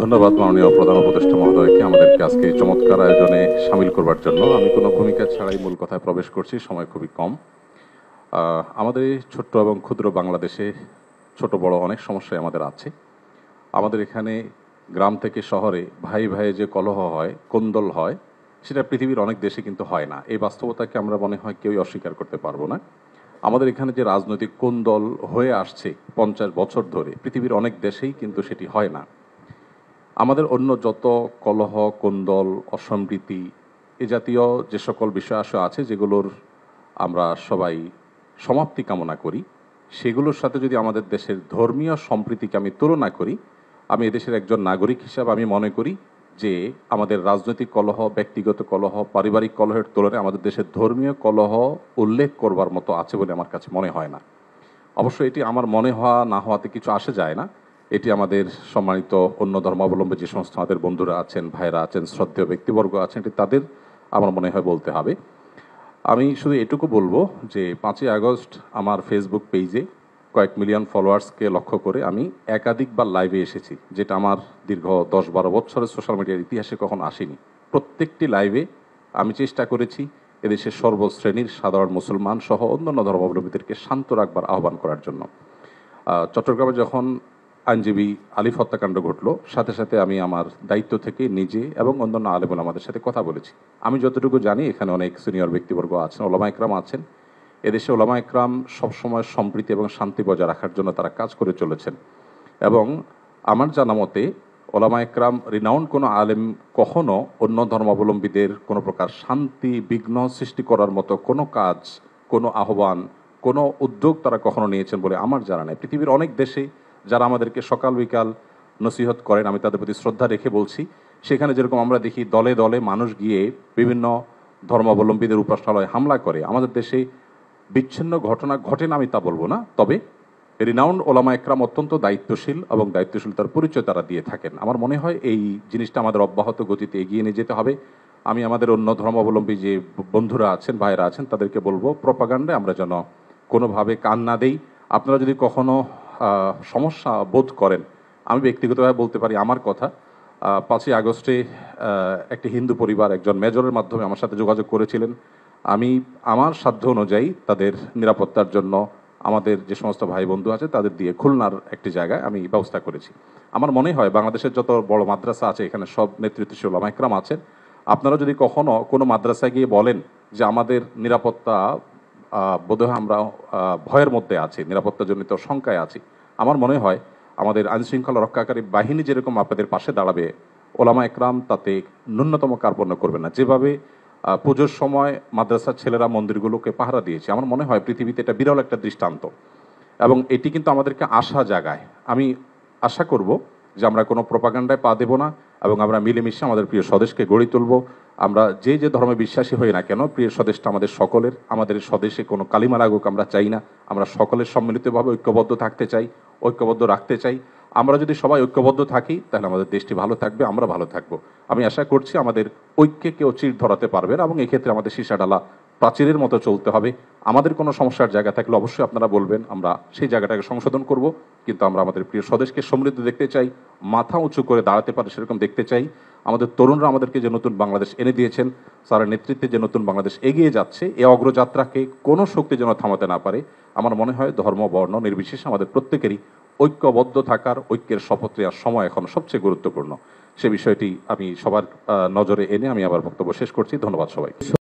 ধন্যবাদ মাননীয় প্রধান উপদেষ্টা মহোদয়কে আমাদেরকে আজকে এই চমৎকার আয়োজনে সামিল করবার জন্য। আমি কোনো ভূমিকা ছাড়াই মূল কথায় প্রবেশ করছি, সময় খুবই কম। আমাদের এই ছোট্ট এবং ক্ষুদ্র বাংলাদেশে ছোট বড় অনেক সমস্যাই আমাদের আছে। আমাদের এখানে গ্রাম থেকে শহরে ভাই ভাইয়ে যে কলহ হয়, কোন্দল হয়, সেটা পৃথিবীর অনেক দেশে কিন্তু হয় না। এই বাস্তবতাকে আমরা মনে হয় কেউই অস্বীকার করতে পারবো না। আমাদের এখানে যে রাজনৈতিক কোন্দল হয়ে আসছে 50 বছর ধরে, পৃথিবীর অনেক দেশেই কিন্তু সেটি হয় না। আমাদের অন্য যত কলহ, কোন্দল, অসম্প্রীতি এ জাতীয় যে সকল বিষয় আছে যেগুলোর আমরা সবাই সমাপ্তি কামনা করি, সেগুলোর সাথে যদি আমাদের দেশের ধর্মীয় সম্প্রীতিকে আমি তুলনা করি, আমি এদেশের একজন নাগরিক হিসাবে আমি মনে করি যে আমাদের রাজনৈতিক কলহ, ব্যক্তিগত কলহ, পারিবারিক কলহের তুলনায় আমাদের দেশের ধর্মীয় কলহ উল্লেখ করবার মতো আছে বলে আমার কাছে মনে হয় না। অবশ্য এটি আমার মনে হওয়া না হওয়াতে কিছু আসে যায় না। এটি আমাদের সম্মানিত অন্য ধর্মাবলম্বী যে সমস্ত আমাদের বন্ধুরা আছেন, ভাইরা আছেন, শ্রদ্ধেয় ব্যক্তিবর্গ আছেন, এটি তাদের আমার মনে হয় বলতে হবে। আমি শুধু এটুকু বলবো যে 5ই আগস্ট আমার ফেসবুক পেজে কয়েক মিলিয়ন ফলোয়ার্সকে লক্ষ্য করে আমি একাধিকবার লাইভে এসেছি, যেটা আমার দীর্ঘ 10-12 বছরের সোশ্যাল মিডিয়ার ইতিহাসে কখনো আসেনি। প্রত্যেকটি লাইভে আমি চেষ্টা করেছি এদেশের সর্বশ্রেণীর সাধারণ মুসলমান সহ অন্যান্য ধর্মাবলম্বীদেরকে শান্ত রাখবার আহ্বান করার জন্য। চট্টগ্রামে যখন আইনজীবী আলিফ হত্যাকাণ্ড ঘটল, সাথে সাথে আমি আমার দায়িত্ব থেকে নিজে এবং অন্যান্য আলেম ওলামাদের সাথে কথা বলেছি। আমি যতটুকু জানি এখানে অনেক সিনিয়র ব্যক্তিবর্গ আছেন, ওলামা একরাম আছেন। এদেশে ওলামা একরাম সবসময় সম্প্রীতি এবং শান্তি বজায় রাখার জন্য তারা কাজ করে চলেছেন। এবং আমার জানা মতে ওলামা একরাম রিনাউন্ড কোনো আলেম কখনো অন্য ধর্মাবলম্বীদের কোনো প্রকার শান্তি বিঘ্ন সৃষ্টি করার মতো কোনো কাজ, কোনো আহ্বান, কোনো উদ্যোগ তারা কখনো নিয়েছেন বলে আমার জানা নেই। পৃথিবীর অনেক দেশে যারা আমাদেরকে সকাল বিকাল নসিহত করেন, আমি তাদের প্রতি শ্রদ্ধা রেখে বলছি, সেখানে যেরকম আমরা দেখি দলে দলে মানুষ গিয়ে বিভিন্ন ধর্মাবলম্বীদের উপাসনালয়ে হামলা করে, আমাদের দেশে বিচ্ছিন্ন ঘটনা ঘটে না আমি তা বলবো না, তবে রিনাউন্ড ওলামা একরাম অত্যন্ত দায়িত্বশীল এবং দায়িত্বশীলতার পরিচয় তারা দিয়ে থাকেন। আমার মনে হয় এই জিনিসটা আমাদের অব্যাহত গতিতে এগিয়ে নিয়ে যেতে হবে। আমি আমাদের অন্য ধর্মাবলম্বী যে বন্ধুরা আছেন, ভাইরা আছেন, তাদেরকে বলবো প্রপাগান্ডায় আমরা যেন কোনোভাবে কান না দেই। আপনারা যদি কখনো সমস্যা বোধ করেন, আমি ব্যক্তিগতভাবে বলতে পারি আমার কথা। 5ই আগস্টে একটি হিন্দু পরিবার একজন মেজরের মাধ্যমে আমার সাথে যোগাযোগ করেছিলেন। আমি আমার সাধ্য অনুযায়ী তাদের নিরাপত্তার জন্য আমাদের যে সমস্ত ভাই বন্ধু আছে তাদের দিয়ে খুলনার একটি জায়গায় আমি ব্যবস্থা করেছি। আমার মনে হয় বাংলাদেশের যত বড় মাদ্রাসা আছে এখানে সব নেতৃত্বশীল ওলামা একরাম আছেন। আপনারা যদি কখনো কোনো মাদ্রাসায় গিয়ে বলেন যে আমাদের নিরাপত্তা বোধহয় আমরা ভয়ের মধ্যে আছি, নিরাপত্তাজনিত শঙ্কায় আছি, আমার মনে হয় আমাদের আইনশৃঙ্খলা রক্ষাকারী বাহিনী যেরকম আপনাদের পাশে দাঁড়াবে, ওলামা একরাম তাতে ন্যূনতম কার্পণ্য করবে না। যেভাবে পুজোর সময় মাদ্রাসার ছেলেরা মন্দিরগুলোকে পাহারা দিয়েছে, আমার মনে হয় পৃথিবীতে এটা বিরল একটা দৃষ্টান্ত এবং এটি কিন্তু আমাদেরকে আশা জাগায়। আমি আশা করব যে আমরা কোনো প্রপাগান্ডায় পা দেব না এবং আমরা মিলেমিশে আমাদের প্রিয় স্বদেশকে গড়ে তুলব। আমরা যে যে ধর্মে বিশ্বাসী হই না কেন, প্রিয় স্বদেশটা আমাদের সকলের। আমাদের স্বদেশে কোনো কালিমা লাগুক আমরা চাই না। আমরা সকলের সম্মিলিতভাবে ঐক্যবদ্ধ থাকতে চাই, ঐক্যবদ্ধ রাখতে চাই। আমরা যদি সবাই ঐক্যবদ্ধ থাকি তাহলে আমাদের দেশটি ভালো থাকবে, আমরা ভালো থাকব। আমি আশা করছি আমাদের ঐক্যে কেউ চির ধরাতে পারবে না এবং এক্ষেত্রে আমাদের সীসাডালা প্রাচীরের মতো চলতে হবে। আমাদের কোনো সমস্যার জায়গা থাকলে অবশ্যই আপনারা বলবেন, আমরা সেই জায়গাটাকে সংশোধন করব। কিন্তু আমরা আমাদের প্রিয় স্বদেশকে সমৃদ্ধ দেখতে চাই, মাথা উঁচু করে দাঁড়াতে পারে সেরকম দেখতে চাই। আমাদের তরুণরা আমাদেরকে যে নতুন বাংলাদেশ এনে দিয়েছেন, স্যারের নেতৃত্বে যে নতুন বাংলাদেশ এগিয়ে যাচ্ছে, এই অগ্রযাত্রাকে কোনো শক্তি যেন থামাতে না পারে। আমার মনে হয় ধর্ম বর্ণ নির্বিশেষে আমাদের প্রত্যেকেরই ঐক্যবদ্ধ থাকার, ঐক্যের শপথ নেওয়ার সময় এখন সবচেয়ে গুরুত্বপূর্ণ। সে বিষয়টি আমি সবার নজরে এনে আমি আবার বক্তব্য শেষ করছি। ধন্যবাদ সবাই।